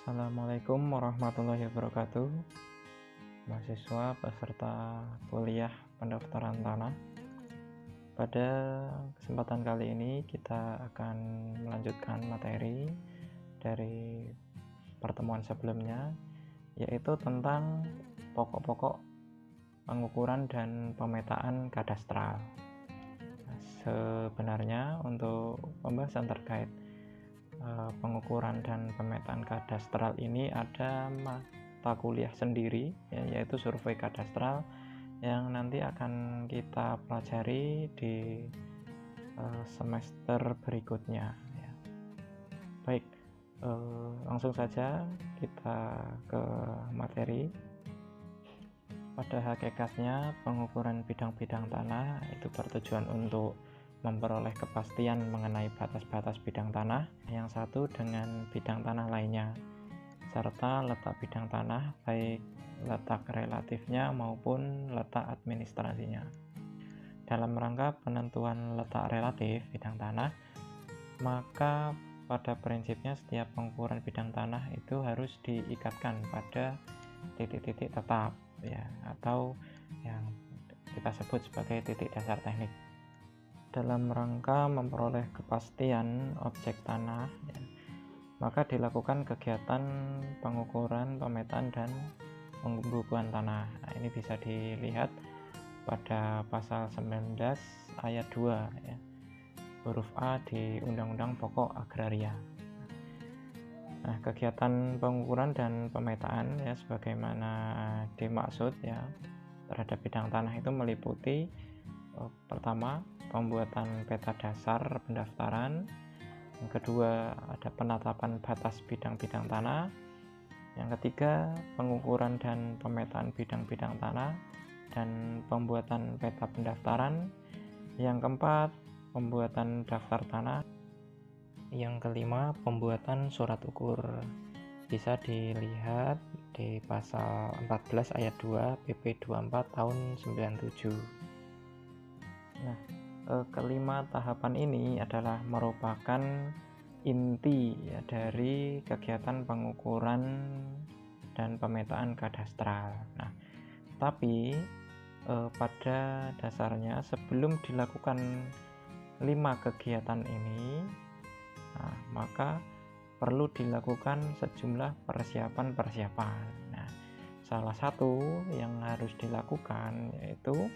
Assalamualaikum warahmatullahi wabarakatuh. Mahasiswa peserta kuliah pendaftaran tanah. Pada kesempatan kali ini kita akan melanjutkan materi dari pertemuan sebelumnya, yaitu tentang pokok-pokok pengukuran dan pemetaan kadastral. Sebenarnya untuk pembahasan terkait pengukuran dan pemetaan kadastral ini ada mata kuliah sendiri, yaitu survei kadastral yang nanti akan kita pelajari di semester berikutnya ya. Baik, langsung saja kita ke materi. Pada hakikatnya pengukuran bidang-bidang tanah itu bertujuan untuk memperoleh kepastian mengenai batas-batas bidang tanah yang satu dengan bidang tanah lainnya, serta letak bidang tanah baik letak relatifnya maupun letak administrasinya. Dalam rangka penentuan letak relatif bidang tanah, maka pada prinsipnya setiap pengukuran bidang tanah itu harus diikatkan pada titik-titik tetap ya, atau yang kita sebut sebagai titik dasar teknik. Dalam rangka memperoleh kepastian objek tanah ya, maka dilakukan kegiatan pengukuran, pemetaan, dan pembukuan tanah. Nah, ini bisa dilihat pada pasal 19 ayat 2 ya, huruf A di Undang-Undang Pokok Agraria. Nah, kegiatan pengukuran dan pemetaan ya sebagaimana dimaksud ya terhadap bidang tanah itu meliputi pertama, pembuatan peta dasar pendaftaran. Yang kedua, ada penetapan batas bidang-bidang tanah. Yang ketiga, pengukuran dan pemetaan bidang-bidang tanah dan pembuatan peta pendaftaran. Yang keempat, pembuatan daftar tanah. Yang kelima, pembuatan surat ukur. Bisa dilihat di pasal 14 ayat 2 PP 24 tahun 97. Nah, kelima tahapan ini adalah merupakan inti ya, dari kegiatan pengukuran dan pemetaan kadastral. Nah, tapi pada dasarnya sebelum dilakukan 5 kegiatan ini, nah, maka perlu dilakukan sejumlah persiapan-persiapan. Nah, salah satu yang harus dilakukan yaitu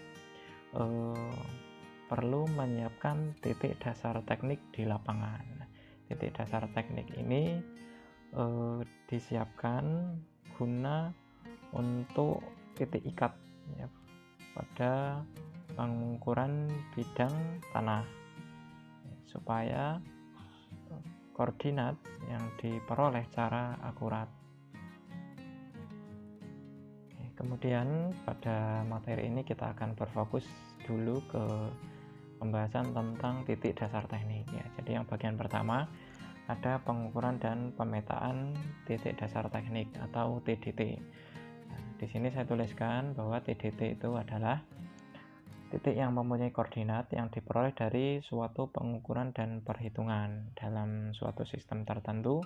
perlu menyiapkan titik dasar teknik di lapangan. Titik dasar teknik ini disiapkan guna untuk titik ikat ya, pada pengukuran bidang tanah supaya koordinat yang diperoleh secara akurat. Kemudian pada materi ini kita akan berfokus dulu ke pembahasan tentang titik dasar teknik ya. Jadi yang bagian pertama ada pengukuran dan pemetaan titik dasar teknik atau TDT. Nah, di sini saya tuliskan bahwa TDT itu adalah titik yang mempunyai koordinat yang diperoleh dari suatu pengukuran dan perhitungan dalam suatu sistem tertentu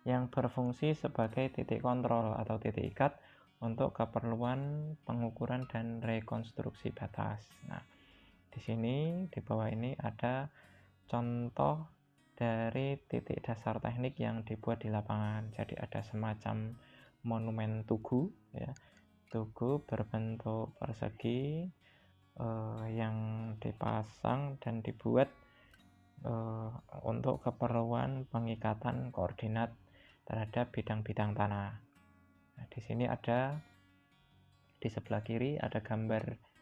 yang berfungsi sebagai titik kontrol atau titik ikat untuk keperluan pengukuran dan rekonstruksi batas. Nah, di sini di bawah ini ada contoh dari titik dasar teknik yang dibuat di lapangan. Jadi ada semacam monumen tugu ya. Tugu berbentuk persegi yang dipasang dan dibuat untuk keperluan pengikatan koordinat terhadap bidang-bidang tanah. Nah, di sini ada di sebelah kiri ada gambar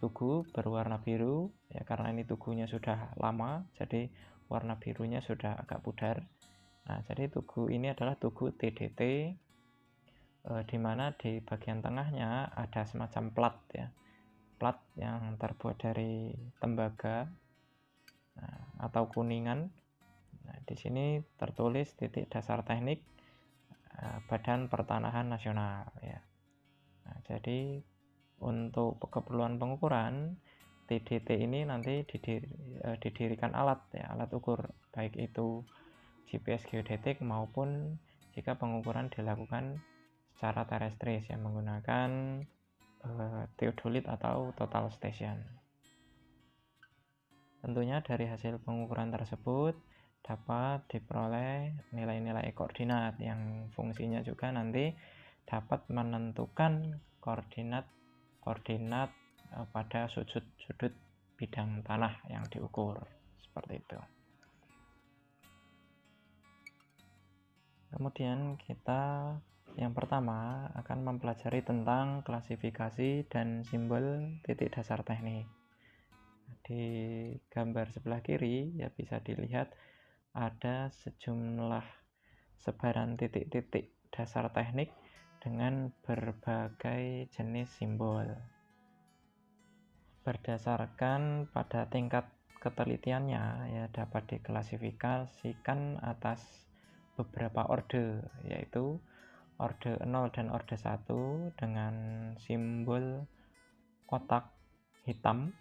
tugu berwarna biru ya, karena ini tugunya sudah lama jadi warna birunya sudah agak pudar. Nah, jadi tugu ini adalah tugu TDT di mana di bagian tengahnya ada semacam plat ya, plat yang terbuat dari tembaga atau kuningan. Nah, di sini tertulis titik dasar teknik Badan Pertanahan Nasional ya. Nah, jadi untuk keperluan pengukuran TDT ini nanti didirikan alat ya, alat ukur baik itu GPS geodetik maupun jika pengukuran dilakukan secara terestris yang menggunakan theodolit atau total station. Tentunya dari hasil pengukuran tersebut dapat diperoleh nilai-nilai koordinat yang fungsinya juga nanti dapat menentukan koordinat pada sudut-sudut bidang tanah yang diukur, seperti itu. Kemudian kita yang pertama akan mempelajari tentang klasifikasi dan simbol titik dasar teknik. Di gambar sebelah kiri ya bisa dilihat ada sejumlah sebaran titik-titik dasar teknik dengan berbagai jenis simbol. Berdasarkan pada tingkat ketelitiannya ya dapat diklasifikasikan atas beberapa orde, yaitu orde 0 dan orde 1 dengan simbol kotak hitam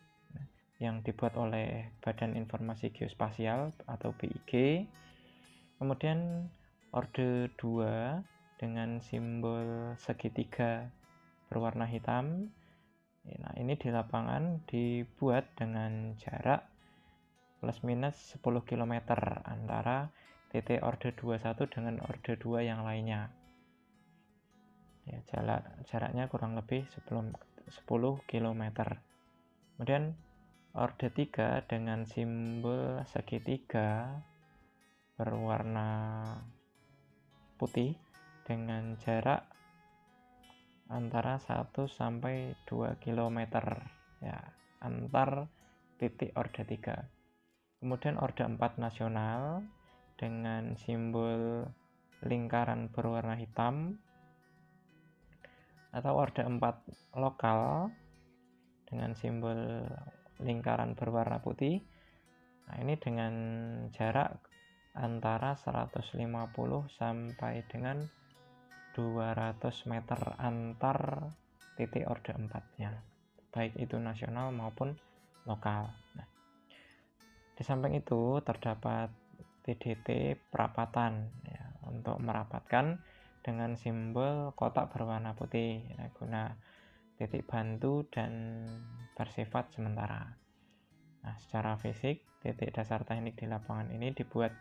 yang dibuat oleh Badan Informasi Geospasial atau BIG. Kemudian orde 2 dengan simbol segitiga berwarna hitam. Nah, ini di lapangan dibuat dengan jarak plus minus 10 km antara titik orde 21 dengan orde 2 yang lainnya. Ya, jaraknya kurang lebih 10 km. Kemudian orde 3 dengan simbol segitiga berwarna putih dengan jarak antara 1 sampai 2 km ya, antar titik orde 3. Kemudian orde 4 nasional dengan simbol lingkaran berwarna hitam, atau orde 4 lokal dengan simbol lingkaran berwarna putih. Nah, ini dengan jarak antara 150 sampai dengan 200 meter antar titik orde 4-nya, baik itu nasional maupun lokal. Nah, di samping itu terdapat TDT perapatan ya, untuk merapatkan dengan simbol kotak berwarna putih ya, guna titik bantu dan bersifat sementara. Nah, secara fisik titik dasar teknik di lapangan ini dibuat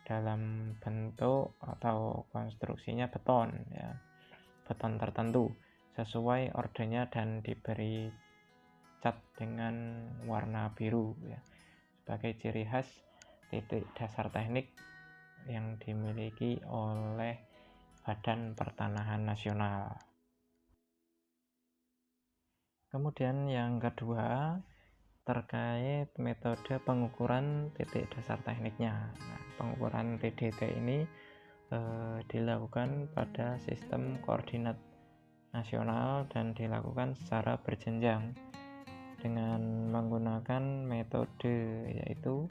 dalam bentuk atau konstruksinya beton ya, beton tertentu sesuai ordenya dan diberi cat dengan warna biru ya, sebagai ciri khas titik dasar teknik yang dimiliki oleh Badan Pertanahan Nasional. Kemudian yang kedua terkait metode pengukuran titik dasar tekniknya. Nah, pengukuran TDT ini dilakukan pada sistem koordinat nasional dan dilakukan secara berjenjang dengan menggunakan metode, yaitu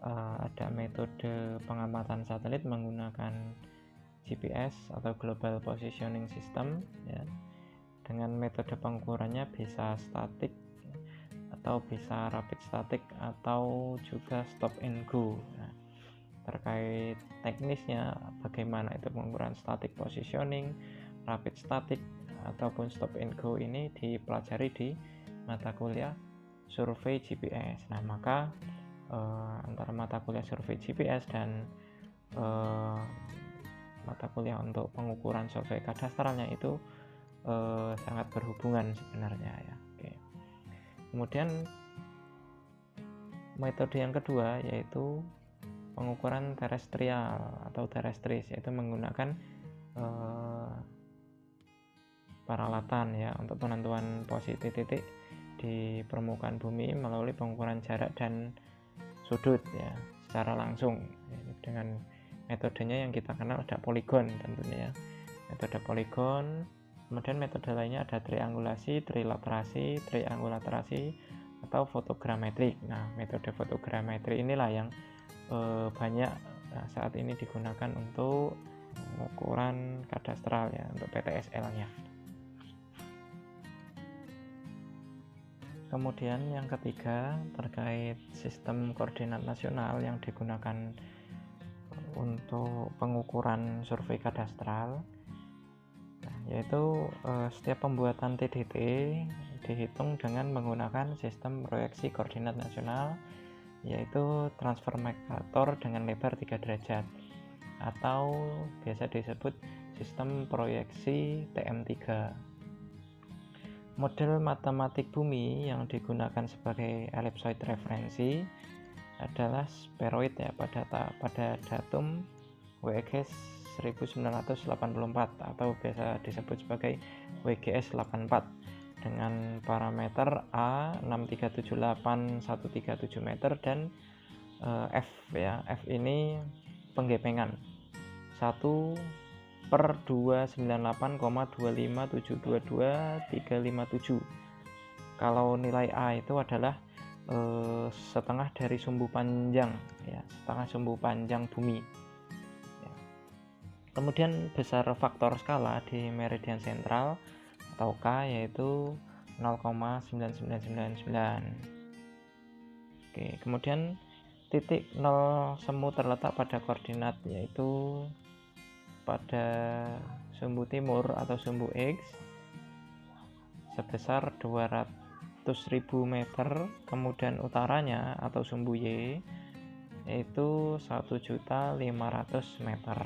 ada metode pengamatan satelit menggunakan GPS atau Global Positioning System ya. Dengan metode pengukurannya bisa statik atau bisa rapid static atau juga stop and go. Nah, terkait teknisnya bagaimana itu pengukuran static positioning, rapid static ataupun stop and go ini dipelajari di mata kuliah survei GPS. Nah, maka antara mata kuliah survei GPS dan mata kuliah untuk pengukuran survei kadastralnya itu sangat berhubungan sebenarnya ya. Oke. Kemudian metode yang kedua yaitu pengukuran terestrial atau terestris, yaitu menggunakan peralatan ya untuk penentuan posisi titik di permukaan bumi melalui pengukuran jarak dan sudut ya secara langsung ya, dengan metodenya yang kita kenal ada poligon tentunya ya, metode poligon. Kemudian metode lainnya ada triangulasi, triangulaterasi atau fotogrametrik. Nah, metode fotogrametri inilah yang banyak saat ini digunakan untuk pengukuran kadastral ya, untuk PTSL-nya. Kemudian yang ketiga terkait sistem koordinat nasional yang digunakan untuk pengukuran survei kadastral, yaitu setiap pembuatan TDT dihitung dengan menggunakan sistem proyeksi koordinat nasional, yaitu transfer Mercator dengan lebar 3 derajat atau biasa disebut sistem proyeksi TM3. Model matematik bumi yang digunakan sebagai ellipsoid referensi adalah spheroid ya, pada datum WGS 1984 atau biasa disebut sebagai WGS 84 dengan parameter A 6378137 meter dan F ya. F ini penggepengan 1/298,25722,357. Kalau nilai A itu adalah setengah dari sumbu panjang ya, setengah sumbu panjang bumi ya. Kemudian besar faktor skala di meridian sentral atau K yaitu 0,9999. Oke, kemudian titik 0 semu terletak pada koordinat yaitu pada sumbu timur atau sumbu X sebesar 200.000 meter, kemudian utaranya atau sumbu Y yaitu 1.500.000 meter.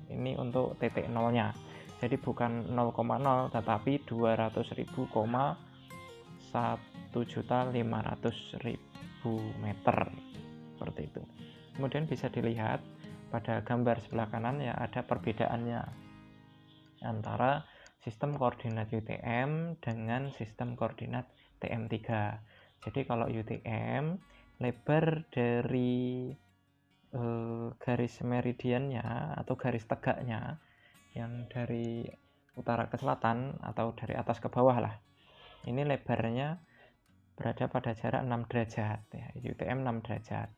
Ini untuk titik nolnya, jadi bukan 0,0 tetapi 200.000,1.500.000 meter, seperti itu. Kemudian bisa dilihat pada gambar sebelah kanan ya, ada perbedaannya antara sistem koordinat UTM dengan sistem koordinat TM3. Jadi kalau UTM lebar dari garis meridiannya atau garis tegaknya yang dari utara ke selatan atau dari atas ke bawah lah, ini lebarnya berada pada jarak 6 derajat ya, UTM 6 derajat.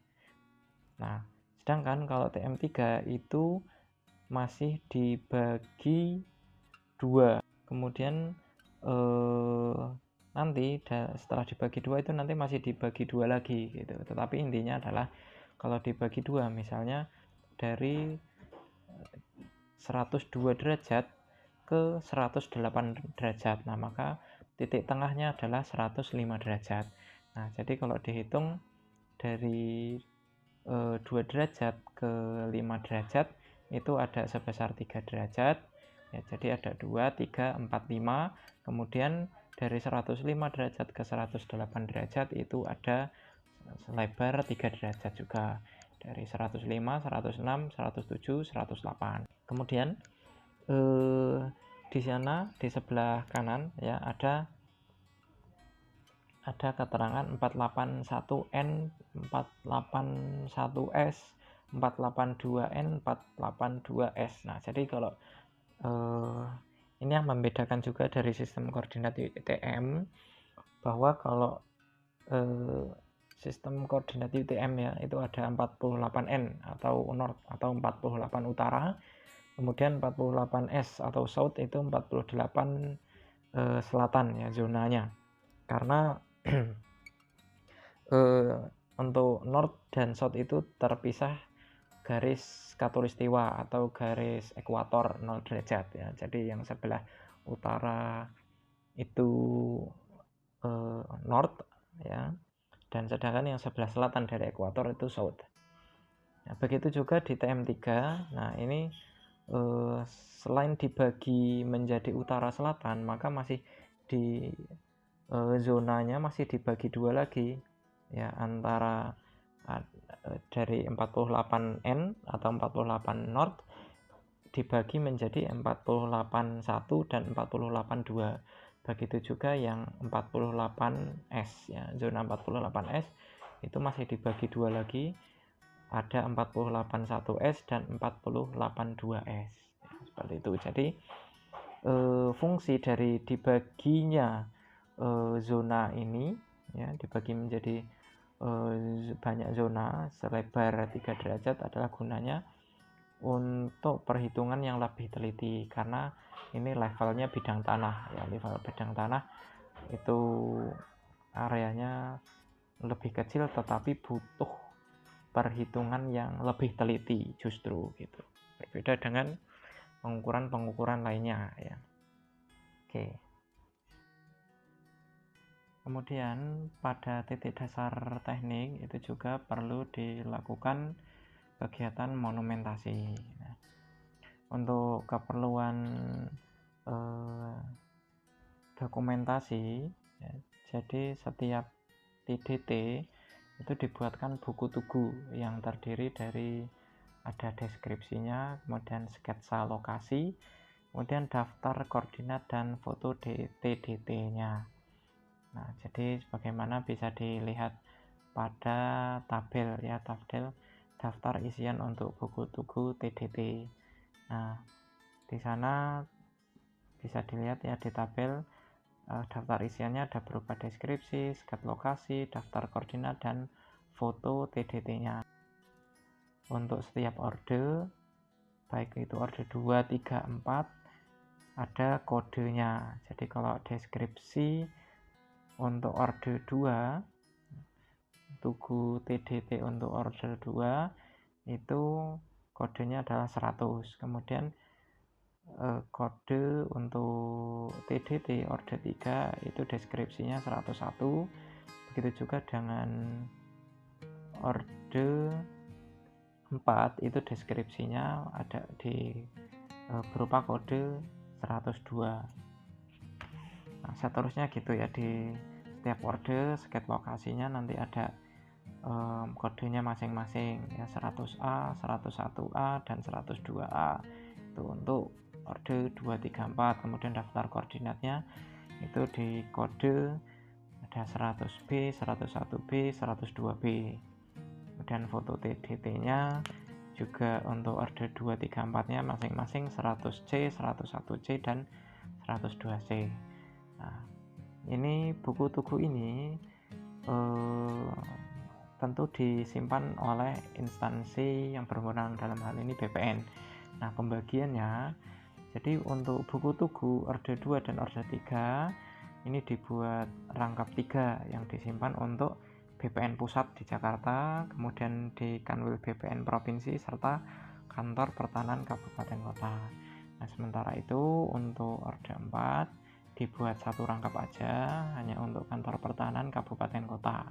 Nah, sedangkan kalau TM3 itu masih dibagi 2. Kemudian nanti setelah dibagi 2 itu nanti masih dibagi 2 lagi gitu. Tetapi intinya adalah kalau dibagi 2 misalnya dari 102 derajat ke 108 derajat. Nah, maka titik tengahnya adalah 105 derajat. Nah, jadi kalau dihitung dari 2 derajat ke 5 derajat itu ada sebesar 3 derajat ya, jadi ada 2, 3, 4, 5. Kemudian dari 105 derajat ke 108 derajat itu ada selebar 3 derajat juga, dari 105, 106, 107, 108. Kemudian di sana di sebelah kanan ya ada keterangan 481N, 481S, 482N, 482S. Nah, jadi kalau ini yang membedakan juga dari sistem koordinat UTM, bahwa kalau sistem koordinat UTM ya itu ada 48N atau north atau 48 utara, kemudian 48S atau south itu 48 selatan ya zonanya. Karena untuk north dan south itu terpisah garis khatulistiwa atau garis ekuator 0 derajat ya. Jadi yang sebelah utara itu north ya, dan sedangkan yang sebelah selatan dari ekuator itu south. Nah, begitu juga di TM3. Nah, ini selain dibagi menjadi utara selatan, maka masih di zonanya masih dibagi 2 lagi ya, antara dari 48N atau 48 north dibagi menjadi 48.1 dan 48.2. Begitu juga yang 48S ya, zona 48S itu masih dibagi 2 lagi, ada 48.1S dan 48.2S ya, seperti itu. Jadi fungsi dari dibaginya zona ini ya, dibagi menjadi banyak zona selebar 3 derajat adalah gunanya untuk perhitungan yang lebih teliti, karena ini levelnya bidang tanah ya, level bidang tanah itu areanya lebih kecil tetapi butuh perhitungan yang lebih teliti justru gitu. Berbeda dengan pengukuran lainnya ya. Oke. Kemudian pada titik dasar teknik itu juga perlu dilakukan kegiatan monumentasi. Nah, untuk keperluan dokumentasi ya, jadi setiap TDT itu dibuatkan buku tugu yang terdiri dari ada deskripsinya, kemudian sketsa lokasi, kemudian daftar koordinat dan foto TDT-nya. Nah, jadi sebagaimana bisa dilihat pada tabel ya, daftar isian untuk buku tugu TDT. Nah, di sana bisa dilihat ya di tabel daftar isiannya ada berupa deskripsi, sket lokasi, daftar koordinat, dan foto TDT-nya. Untuk setiap orde, baik itu orde 2, 3, 4, ada kodenya. Jadi kalau deskripsi untuk orde 2, tugu TDT untuk orde 2, itu kodenya adalah 100. Kemudian kode untuk TDT orde 3 itu deskripsinya 101. Begitu juga dengan orde 4 itu deskripsinya ada di berupa kode 102. Nah, seterusnya gitu ya, di setiap orde sket lokasinya nanti ada kodenya masing-masing ya, 100A, 101A, dan 102A. Itu untuk orde 2, 3, 4. Kemudian daftar koordinatnya itu di kode ada 100B, 101B, 102B. Kemudian foto TDT-nya juga untuk orde 2, 3, 4-nya masing-masing 100C, 101C, dan 102C. Nah, ini buku tugu ini tentu disimpan oleh instansi yang berwenang, dalam hal ini BPN. Nah, pembagiannya, jadi untuk buku tugu orde 2 dan orde 3 ini dibuat rangkap 3 yang disimpan untuk BPN pusat di Jakarta, kemudian di Kanwil BPN provinsi, serta kantor pertahanan kabupaten kota. Nah, sementara itu untuk orde 4 dibuat satu rangkap aja hanya untuk kantor pertahanan kabupaten kota.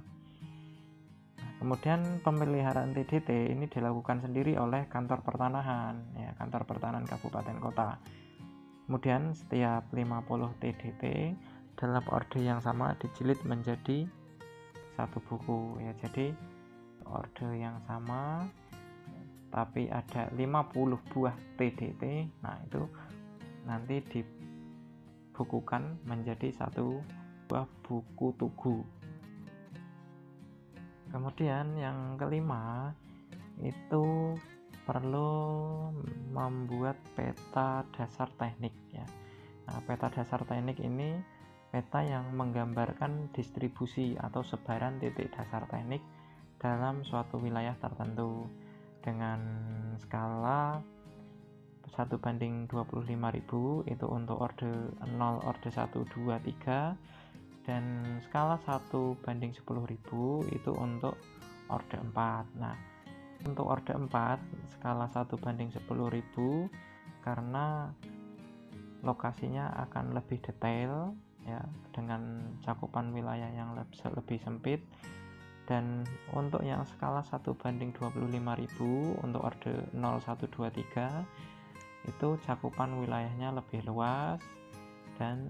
Nah, kemudian pemeliharaan TDT ini dilakukan sendiri oleh kantor pertanahan ya, kantor pertahanan kabupaten kota. Kemudian setiap 50 TDT dalam orde yang sama dijilid menjadi satu buku ya, jadi orde yang sama tapi ada 50 buah TDT. Nah, itu nanti dibukukan menjadi satu buah buku tugu. Kemudian yang kelima itu perlu membuat peta dasar teknik ya. Nah, peta dasar teknik ini peta yang menggambarkan distribusi atau sebaran titik dasar teknik dalam suatu wilayah tertentu dengan skala 1/25.000 itu untuk orde 0, orde 1, 2, 3, dan skala 1/10.000 itu untuk orde 4. Nah, untuk orde 4 skala 1/10.000 karena lokasinya akan lebih detail ya, dengan cakupan wilayah yang lebih sempit. Dan untuk yang skala 1/25.000 untuk orde 0, 1, 2, 3 itu cakupan wilayahnya lebih luas dan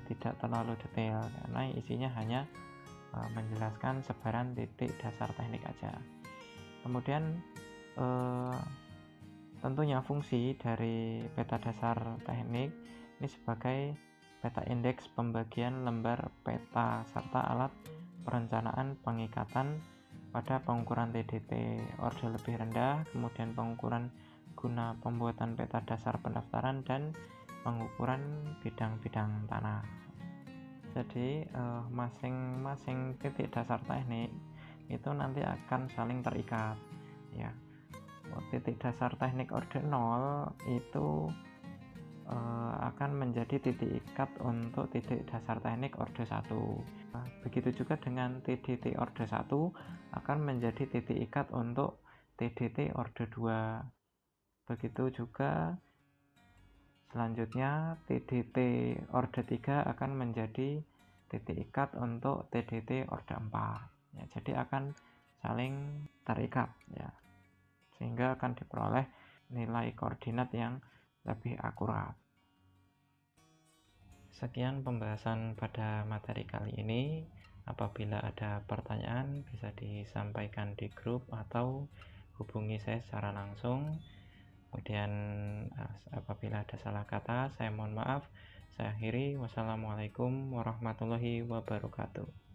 tidak terlalu detail karena isinya hanya menjelaskan sebaran titik dasar teknik aja. Kemudian tentunya fungsi dari peta dasar teknik ini sebagai peta indeks pembagian lembar peta serta alat perencanaan pengikatan pada pengukuran TDT orde lebih rendah, kemudian pengukuran guna pembuatan peta dasar pendaftaran, dan pengukuran bidang-bidang tanah. Jadi masing-masing titik dasar teknik itu nanti akan saling terikat ya. Titik dasar teknik orde 0 itu akan menjadi titik ikat untuk titik dasar teknik orde 1. Begitu juga dengan TDT orde 1 akan menjadi titik ikat untuk TDT orde 2. Begitu juga selanjutnya TDT orde 3 akan menjadi titik ikat untuk TDT orde 4. Ya, jadi akan saling terikat ya, sehingga akan diperoleh nilai koordinat yang lebih akurat. Sekian pembahasan pada materi kali ini. Apabila ada pertanyaan bisa disampaikan di grup atau hubungi saya secara langsung. Kemudian apabila ada salah kata saya mohon maaf. Saya akhiri. Wassalamualaikum warahmatullahi wabarakatuh.